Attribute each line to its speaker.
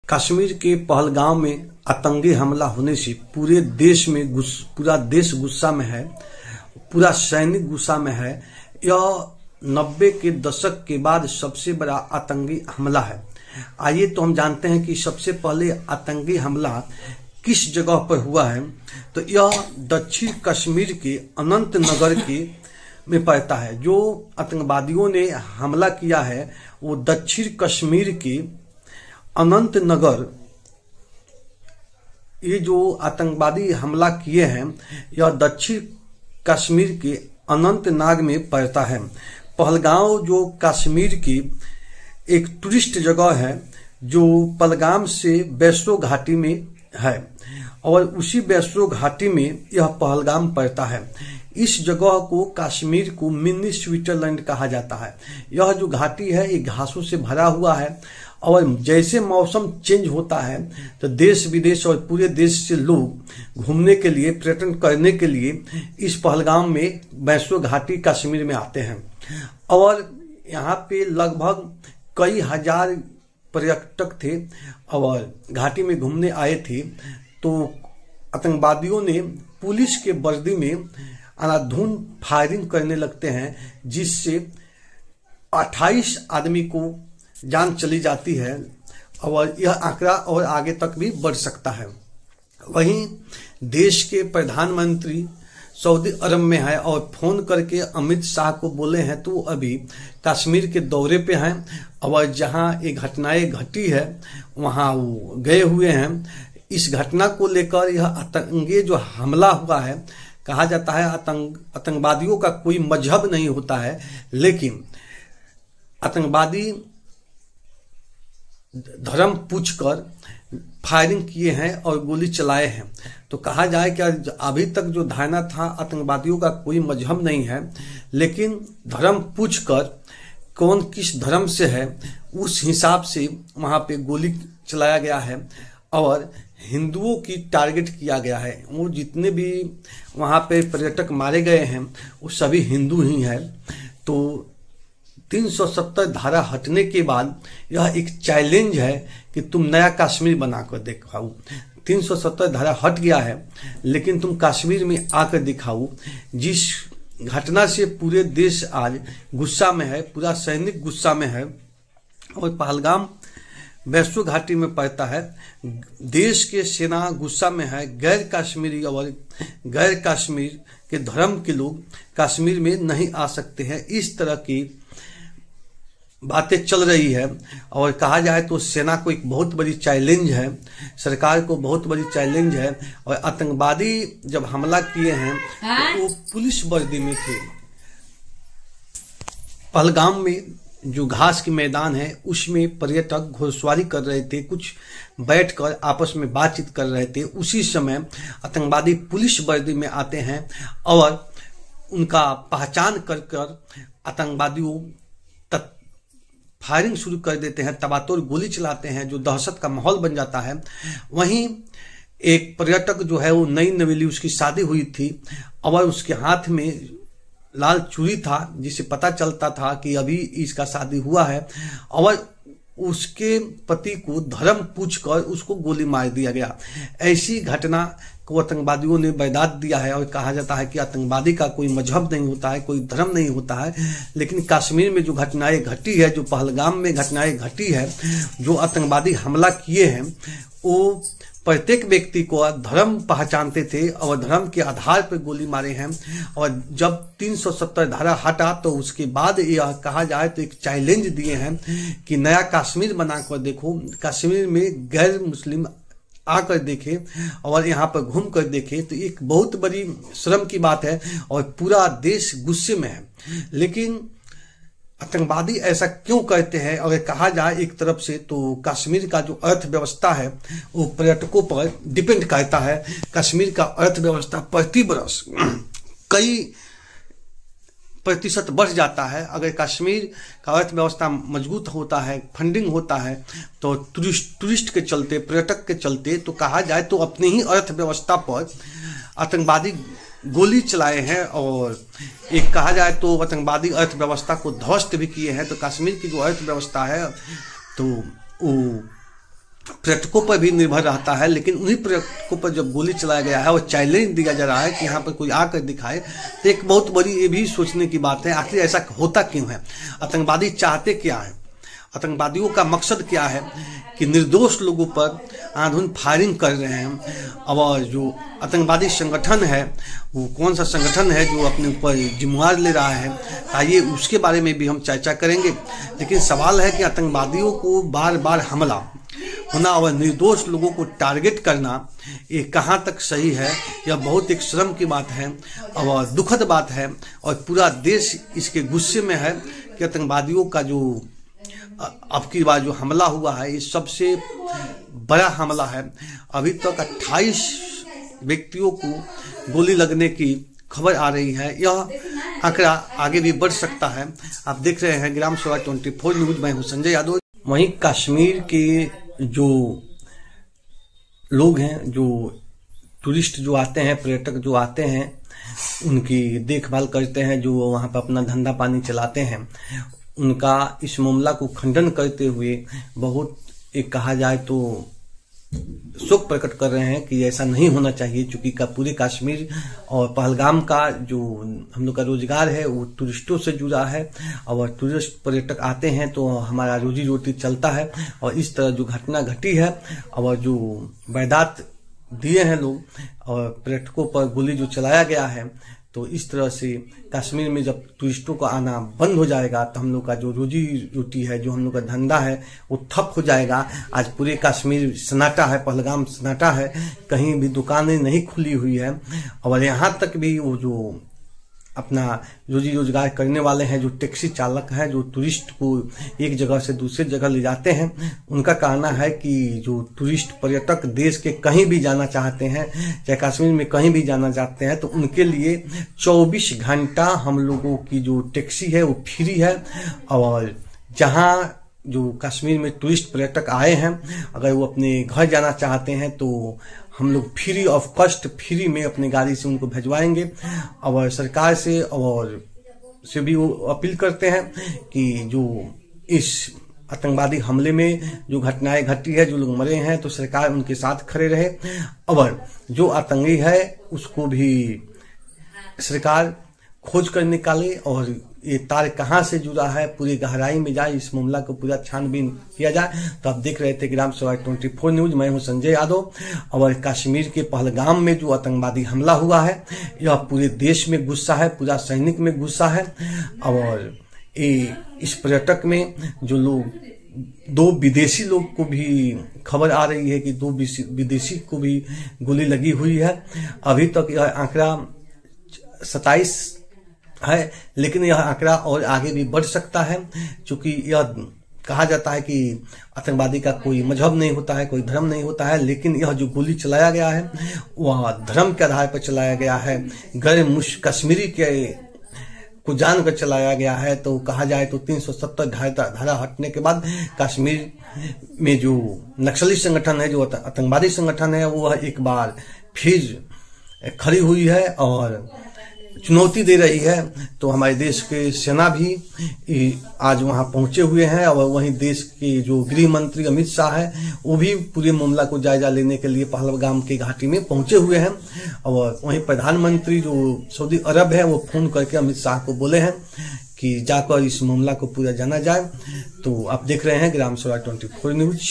Speaker 1: कश्मीर के पहलगाम में आतंकी हमला होने से पूरे देश में पूरा देश गुस्सा में है, पूरा सैनिक गुस्सा में है। यह 90 के दशक के बाद सबसे बड़ा आतंकी हमला है। आइए तो हम जानते हैं कि सबसे पहले आतंकी हमला किस जगह पर हुआ है। तो यह दक्षिण कश्मीर के अनंतनगर के में पड़ता है। जो आतंकवादियों ने हमला किया है वो दक्षिण कश्मीर के अनंतनगर, ये जो आतंकवादी हमला किए हैं यह दक्षिण कश्मीर के अनंतनाग में पड़ता है। पहलगाम जो कश्मीर की एक टूरिस्ट जगह है जो पहलगाम से वैष्णो घाटी में है और उसी वैष्णो घाटी में यह पहलगाम पड़ता है। इस जगह को कश्मीर को मिनी स्विट्जरलैंड कहा जाता है। यह जो घाटी है ये घासों से भरा हुआ है और जैसे मौसम चेंज होता है तो देश विदेश और पूरे देश से लोग घूमने के लिए, पर्यटन करने के लिए इस पहलगाम में वैष्णो घाटी कश्मीर में आते हैं और यहाँ पे लगभग कई हजार पर्यटक थे और घाटी में घूमने आए थे। तो आतंकवादियों ने पुलिस के वर्दी में अंधाधुंध फायरिंग करने लगते हैं जिससे 28 आदमी को जान चली जाती है और यह आंकड़ा और आगे तक भी बढ़ सकता है। वहीं देश के प्रधानमंत्री सऊदी अरब में है और फोन करके अमित शाह को बोले हैं तो अभी कश्मीर के दौरे पे हैं और जहां ये घटनाएं घटी है वहां वो गए हुए हैं। इस घटना को लेकर यह आतंकी जो हमला हुआ है, कहा जाता है आतंकवादियों का कोई मजहब नहीं होता है, लेकिन आतंकवादी धर्म पूछकर फायरिंग किए हैं और गोली चलाए हैं। तो कहा जाए कि अभी तक जो धारणा था आतंकवादियों का कोई मजहब नहीं है, लेकिन धर्म पूछकर कौन किस धर्म से है उस हिसाब से वहां पे गोली चलाया गया है और हिंदुओं की टारगेट किया गया है। वो जितने भी वहां पे पर्यटक मारे गए हैं वो सभी हिंदू ही हैं। तो 370 धारा हटने के बाद यह एक चैलेंज है कि तुम नया कश्मीर बनाकर दिखाओ। 370 धारा हट गया है लेकिन तुम कश्मीर में आकर दिखाओ। जिस घटना से पूरे देश आज गुस्सा में है, पूरा सैनिक गुस्सा में है और पहलगाम वैष्णो घाटी में पड़ता है। देश के सेना गुस्सा में है। गैर कश्मीरी और गैर कश्मीर के धर्म के लोग कश्मीर में नहीं आ सकते हैं। इस तरह की बातें चल रही है और कहा जाए तो सेना को एक बहुत बड़ी चैलेंज है, सरकार को बहुत बड़ी चैलेंज है। और आतंकवादी जब हमला किए हैं तो वो पुलिस वर्दी में थे। पहलगाम में जो घास के मैदान है उसमें पर्यटक घुड़सवारी कर रहे थे, कुछ बैठकर आपस में बातचीत कर रहे थे। उसी समय आतंकवादी पुलिस वर्दी में आते हैं और उनका पहचान कर आतंकवादियों फायरिंग शुरू कर देते हैं, तबातोड़ गोली चलाते हैं, जो दहशत का माहौल बन जाता है। वहीं एक पर्यटक जो है वो नई नवेली उसकी शादी हुई थी और उसके हाथ में लाल चूड़ी था जिसे पता चलता था कि अभी इसका शादी हुआ है और उसके पति को धर्म पूछकर उसको गोली मार दिया गया। ऐसी घटना को आतंकवादियों ने बर्दाश्त दिया है और कहा जाता है कि आतंकवादी का कोई मजहब नहीं होता है, कोई धर्म नहीं होता है। लेकिन कश्मीर में जो घटनाएं घटी है, जो पहलगाम में घटनाएं घटी है, जो आतंकवादी हमला किए हैं वो प्रत्येक व्यक्ति को धर्म पहचानते थे और धर्म के आधार पर गोली मारे हैं। और जब 370 धारा हटा तो उसके बाद यह कहा जाए तो एक चैलेंज दिए हैं कि नया कश्मीर बनाकर देखो, कश्मीर में गैर मुस्लिम आकर देखे और यहाँ पर घूम कर देखे। तो एक बहुत बड़ी शर्म की बात है और पूरा देश गुस्से में है। लेकिन आतंकवादी ऐसा क्यों करते हैं? अगर कहा जाए एक तरफ से तो कश्मीर का जो अर्थव्यवस्था है वो पर्यटकों पर डिपेंड करता है। कश्मीर का अर्थव्यवस्था प्रति वर्ष कई प्रतिशत बढ़ जाता है। अगर कश्मीर का अर्थव्यवस्था मजबूत होता है, फंडिंग होता है तो टूरिस्ट के चलते, पर्यटक के चलते, तो कहा जाए तो अपनी ही अर्थव्यवस्था पर आतंकवादी गोली चलाए हैं और एक कहा जाए तो आतंकवादी अर्थव्यवस्था को ध्वस्त भी किए हैं। तो कश्मीर की जो अर्थव्यवस्था है तो वो पर्यटकों पर भी निर्भर रहता है, लेकिन उन्हीं पर्यटकों पर जब गोली चलाया गया है और चैलेंज दिया जा रहा है कि यहाँ पर कोई आकर दिखाए, तो एक बहुत बड़ी ये भी सोचने की बात है, आखिर ऐसा होता क्यों है? आतंकवादी चाहते क्या है? आतंकवादियों का मकसद क्या है कि निर्दोष लोगों पर आंधुन फायरिंग कर रहे हैं? और जो आतंकवादी संगठन है वो कौन सा संगठन है जो अपने ऊपर जिम्मेवार ले रहा है? आइए उसके बारे में भी हम चर्चा करेंगे। लेकिन सवाल है कि आतंकवादियों को बार बार हमला होना और निर्दोष लोगों को टारगेट करना, ये कहाँ तक सही है? यह बहुत एक शर्म की बात है और दुखद बात है, और पूरा देश इसके गुस्से में है कि आतंकवादियों का जो अब की बार जो हमला हुआ है ये सबसे बड़ा हमला है। अभी तक 28 व्यक्तियों को गोली लगने की खबर आ रही है। यह आंकड़ा आगे भी बढ़ सकता है। आप देख रहे हैं ग्राम सभा 24 न्यूज, मैं हूं संजय यादव। वहीं कश्मीर के जो लोग हैं, जो टूरिस्ट जो आते हैं, पर्यटक जो आते हैं, उनकी देखभाल करते हैं, जो वहां पर अपना धंधा पानी चलाते हैं, उनका इस मामला को खंडन करते हुए बहुत एक कहा जाए तो शोक प्रकट कर रहे हैं कि ऐसा नहीं होना चाहिए, चूंकि पूरे कश्मीर और पहलगाम का जो हम लोग का रोजगार है वो टूरिस्टों से जुड़ा है, और टूरिस्ट पर्यटक आते हैं तो हमारा रोजी रोटी चलता है। और इस तरह जो घटना घटी है और जो वारदात दिए हैं लोग और पर्यटकों पर गोली जो चलाया गया है, तो इस तरह से कश्मीर में जब टूरिस्टों का आना बंद हो जाएगा तो हम लोग का जो रोजी रोटी है, जो हम लोग का धंधा है, वो ठप हो जाएगा। आज पूरे कश्मीर सन्नाटा है, पहलगाम सन्नाटा है, कहीं भी दुकानें नहीं खुली हुई है। और यहाँ तक भी वो जो अपना रोजी रोजगार करने वाले हैं, जो टैक्सी चालक हैं, जो टूरिस्ट को एक जगह से दूसरी जगह ले जाते हैं, उनका कहना है कि जो टूरिस्ट पर्यटक देश के कहीं भी जाना चाहते हैं, चाहे कश्मीर में कहीं भी जाना चाहते हैं, तो उनके लिए 24 घंटा हम लोगों की जो टैक्सी है वो फ्री है। और जहां जो कश्मीर में टूरिस्ट पर्यटक आए हैं, अगर वो अपने घर जाना चाहते हैं तो हम लोग फ्री ऑफ कॉस्ट, फ्री में अपनी गाड़ी से उनको भिजवाएंगे। और सरकार से भी वो अपील करते हैं कि जो इस आतंकवादी हमले में जो घटनाएं घटी है, जो लोग मरे हैं, तो सरकार उनके साथ खड़े रहे। और जो आतंकी है उसको भी सरकार खोज कर निकाले और ये तार कहां से जुड़ा है पूरी गहराई में जाए, इस मामला को पूरा छानबीन किया जाए। तो आप देख रहे थे ग्राम सभा 24 न्यूज, मैं हूं संजय यादव। और कश्मीर के पहलगाम में जो आतंकवादी हमला हुआ है, यह पूरे देश में गुस्सा है, पूरा सैनिक में गुस्सा है। और इस पर्यटक में जो लोग 2 विदेशी लोग को भी खबर आ रही है कि 2 विदेशी को भी गोली लगी हुई है। अभी तक यह आंकड़ा 27 है, लेकिन यह आंकड़ा और आगे भी बढ़ सकता है, क्योंकि यह कहा जाता है कि आतंकवादी का कोई मजहब नहीं होता है, कोई धर्म नहीं होता है, लेकिन यह जो गोली चलाया गया है वह धर्म के आधार पर चलाया गया है, गैर कश्मीरी के को जानकर चलाया गया है। तो कहा जाए तो 370 धारा हटने के बाद कश्मीर में जो नक्सली संगठन है, जो आतंकवादी संगठन है, वो एक बार फिर खड़ी हुई है और चुनौती दे रही है। तो हमारे देश के सेना भी आज वहां पहुंचे हुए हैं, और वहीं देश के जो गृह मंत्री अमित शाह है वो भी पूरे मामला को जायजा लेने के लिए पहलगाम की घाटी में पहुंचे हुए हैं। और वहीं प्रधानमंत्री जो सऊदी अरब है वो फोन करके अमित शाह को बोले हैं कि जाकर इस मामला को पूरा जाना जाए। तो आप देख रहे हैं ग्राम सभा 24 न्यूज।